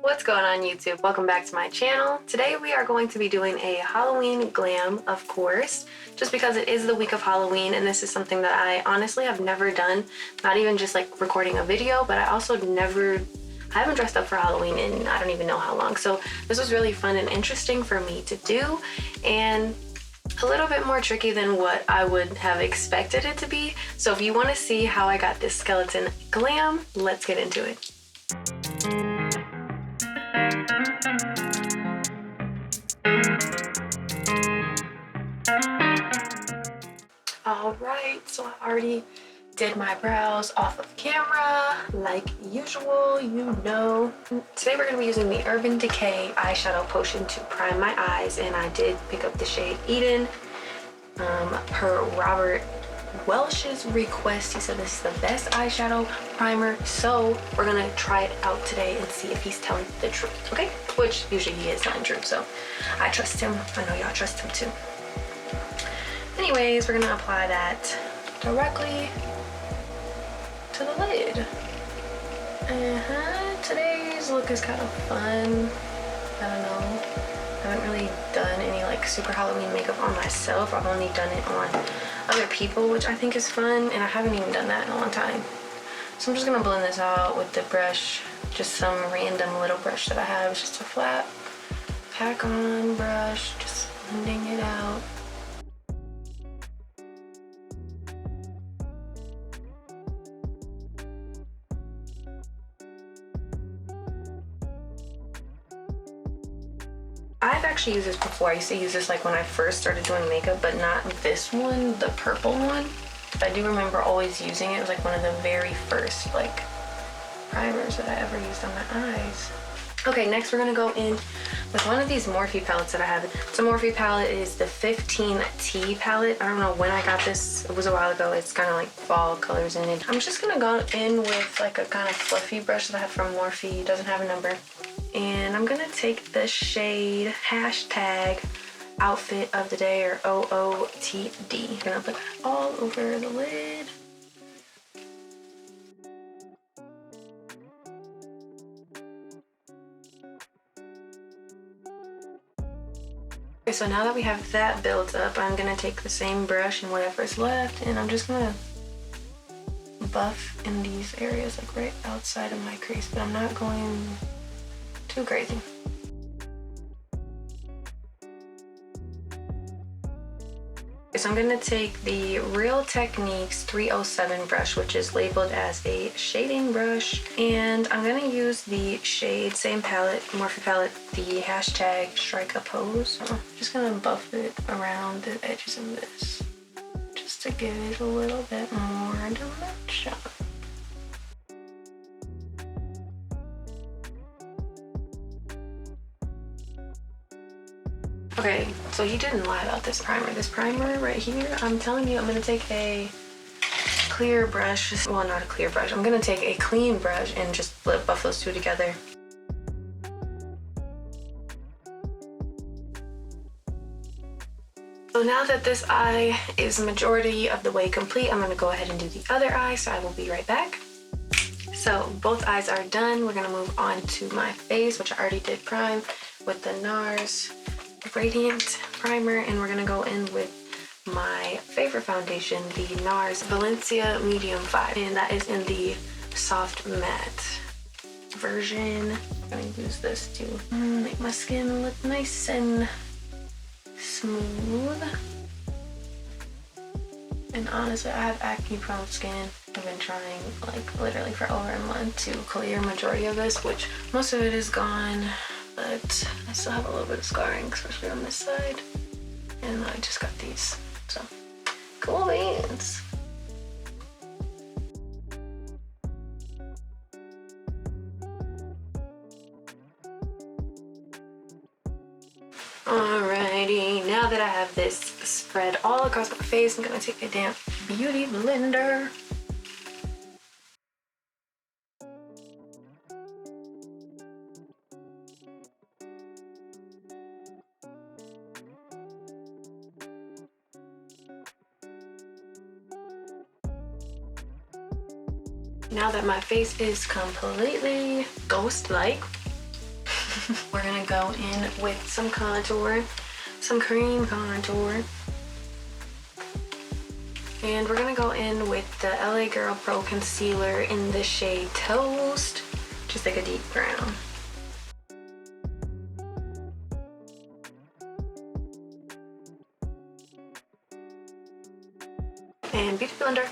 What's going on YouTube? Welcome back to my channel. Today we are going to be doing a Halloween glam, of course, just because it is the week of Halloween and this is something that I honestly have never done, not even just like recording a video, but I haven't dressed up for Halloween in I don't even know how long. So this was really fun and interesting for me to do and a little bit more tricky than what I would have expected it to be. So if you want to see how I got this skeleton glam, let's get into it. Alright, so I already did my brows off of camera, like usual, you know. Today we're going to be using the Urban Decay eyeshadow potion to prime my eyes, and I did pick up the shade Eden per Robert Welsh's request. He said this is the best eyeshadow primer, so we're going to try it out today and see if he's telling the truth, okay? Which usually he is telling the truth, so I trust him. I know y'all trust him too. Anyways, we're gonna apply that directly to the lid. Today's look is kind of fun. I don't know. I haven't really done any like super Halloween makeup on myself. I've only done it on other people, which I think is fun, and I haven't even done that in a long time. So I'm just gonna blend this out with the brush, just some random little brush that I have. It's just a flat pack on brush, just blending it out. I've actually used this before. I used to use this like when I first started doing makeup, but not this one, the purple one. I do remember always using it. It was like one of the very first like primers that I ever used on my eyes. Okay, next we're gonna go in with one of these Morphe palettes that I have. So Morphe palette is the 15T palette. I don't know when I got this. It was a while ago. It's kind of like fall colors in it. I'm just gonna go in with like a kind of fluffy brush that I have from Morphe. It doesn't have a number. And I'm gonna take the shade hashtag outfit of the day, or OOTD. I'm gonna put that all over the lid. Okay, so now that we have that built up, I'm gonna take the same brush and whatever's left, and I'm just gonna buff in these areas, like right outside of my crease, but I'm not going too crazy. So I'm gonna take the Real Techniques 307 brush, which is labeled as a shading brush, and I'm gonna use the shade, same palette, Morphe palette, the hashtag Strike a Pose. So I'm just gonna buff it around the edges of this, just to give it a little bit more direction. Okay, so he didn't lie about this primer. This primer right here, I'm telling you, I'm gonna take a clear brush. Well, not a clear brush. I'm gonna take a clean brush and just buff those two together. So now that this eye is majority of the way complete, I'm gonna go ahead and do the other eye, so I will be right back. So both eyes are done. We're gonna move on to my face, which I already did prime with the NARS Radiant primer, and we're gonna go in with my favorite foundation, the NARS Valencia Medium 5, and that is in the soft matte version. I'm gonna use this to make my skin look nice and smooth. And honestly, I have acne prone skin. I've been trying like literally for over a month to clear majority of this, which most of it is gone, but I still have a little bit of scarring, especially on this side. And I just got these, so cool beans. Alrighty, now that I have this spread all across my face, I'm gonna take a damp beauty blender. Now that my face is completely ghost-like, We're gonna go in with some contour, some cream contour. And we're gonna go in with the LA Girl Pro Concealer in the shade Toast, just like a deep brown. And Beauty Blender.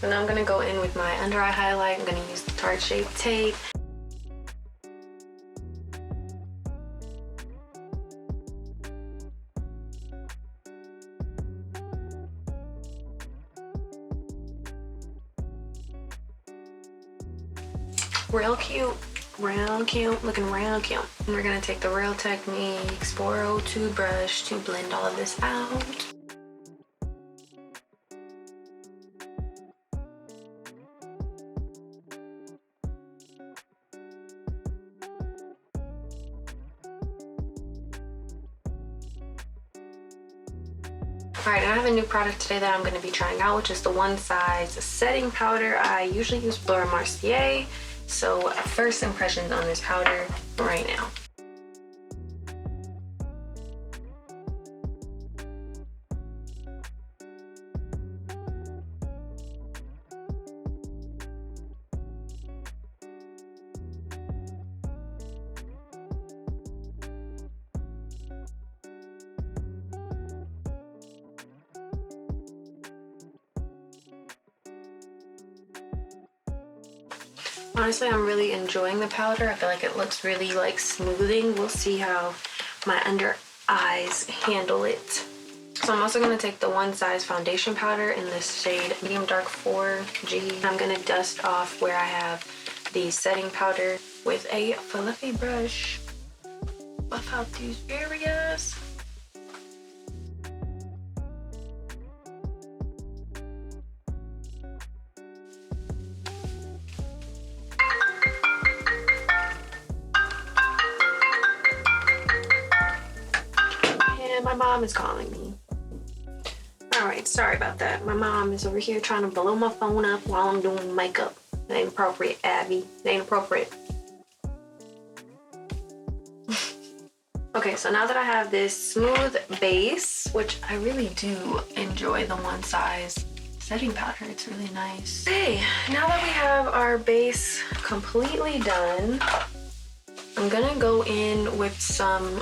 So now I'm gonna go in with my under eye highlight. I'm gonna use the Tarte Shape Tape. Real cute, real cute, looking real cute. And we're gonna take the Real Techniques 402 brush to blend all of this out. Alright, and I have a new product today that I'm going to be trying out, which is the One Size setting powder. I usually use Laura Mercier, so first impressions on this powder right now. Honestly, I'm really enjoying the powder. I feel like it looks really like smoothing. We'll see how my under eyes handle it. So I'm also going to take the One Size foundation powder in this shade Medium Dark 4G. I'm going to dust off where I have the setting powder with a fluffy brush. Buff out these areas. My mom is calling me. Alright, sorry about that. My mom is over here trying to blow my phone up while I'm doing makeup. That ain't appropriate, Abby. That ain't appropriate. Okay, so now that I have this smooth base, which I really do enjoy the One Size setting powder. It's really nice. Okay, now that we have our base completely done, I'm gonna go in with some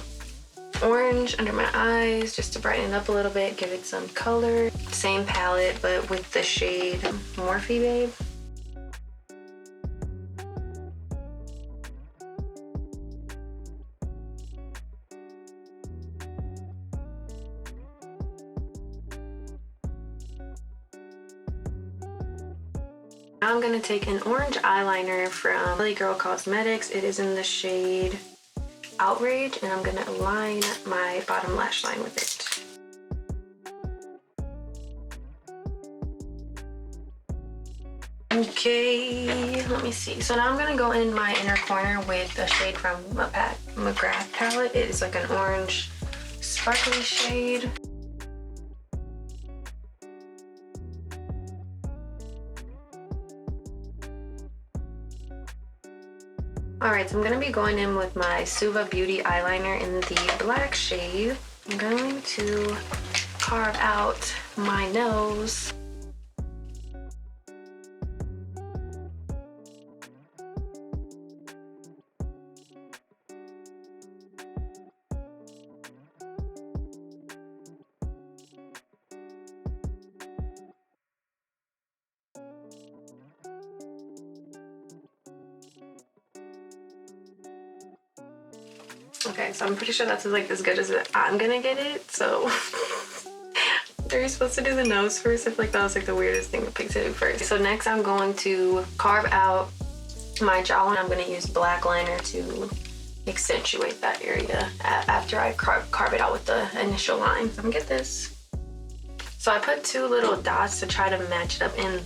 orange under my eyes just to brighten it up a little bit, give it some color. Same palette, but with the shade Morphe Babe. Now I'm gonna take an orange eyeliner from LA Girl Cosmetics. It is in the shade Outrage, and I'm gonna align my bottom lash line with it. Okay, let me see. So now I'm gonna go in my inner corner with a shade from McGrath palette. It is like an orange sparkly shade. Alright, so I'm going to be going in with my Suva Beauty eyeliner in the black shade. I'm going to carve out my nose. Okay, so I'm pretty sure that's like as good as I'm gonna get it, so are you supposed to do the nose first? I feel like that was like the weirdest thing to pick to do first. So next I'm going to carve out my jawline. I'm gonna use black liner to accentuate that area after I carve it out with the initial line. So I'm gonna get this. So I put two little dots to try to match it up in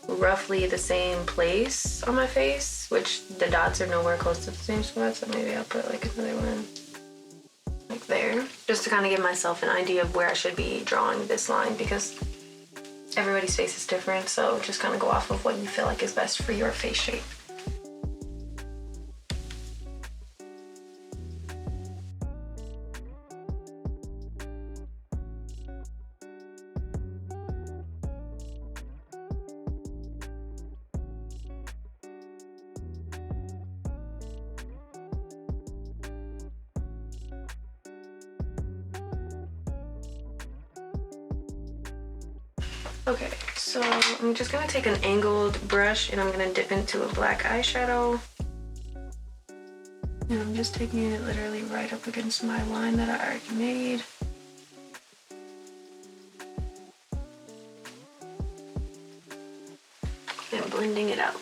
roughly the same place on my face, which the dots are nowhere close to the same spot, so maybe I'll put like another one like there, just to kind of give myself an idea of where I should be drawing this line, because everybody's face is different, so just kind of go off of what you feel like is best for your face shape. Okay, so I'm just gonna take an angled brush and I'm gonna dip into a black eyeshadow. And I'm just taking it literally right up against my line that I already made. And blending it out.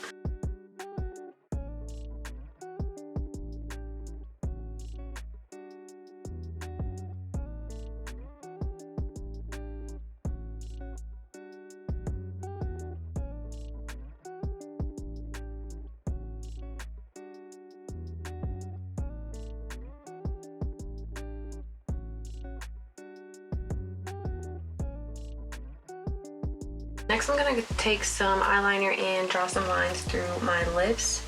Next, I'm gonna take some eyeliner and draw some lines through my lips,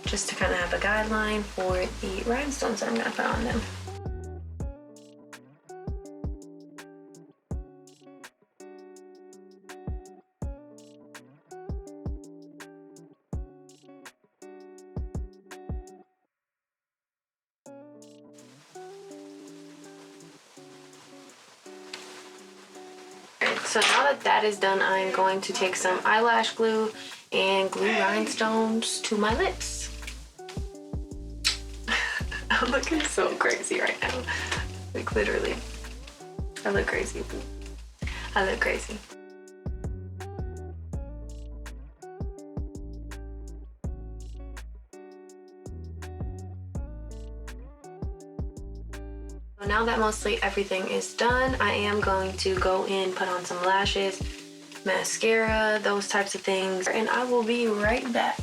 just to kind of have a guideline for the rhinestones that I'm gonna put on them. So now that that is done, I'm going to take some eyelash glue and glue rhinestones to my lips. I'm looking so crazy right now. Like literally, I look crazy. I look crazy. Now that mostly everything is done, I am going to go in, put on some lashes, mascara, those types of things, and I will be right back.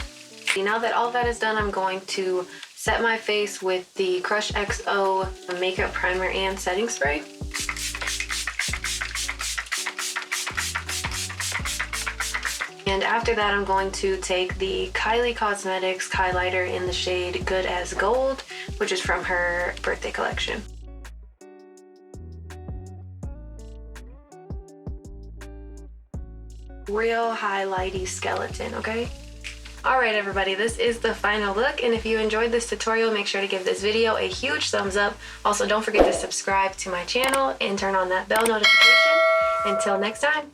Now that all that is done, I'm going to set my face with the Crush XO makeup primer and setting spray. And after that, I'm going to take the Kylie Cosmetics highlighter in the shade Good as Gold, which is from her birthday collection. Real highlighty skeleton, okay? Alright everybody, this is the final look, and if you enjoyed this tutorial, make sure to give this video a huge thumbs up. Also, don't forget to subscribe to my channel and turn on that bell notification. Until next time.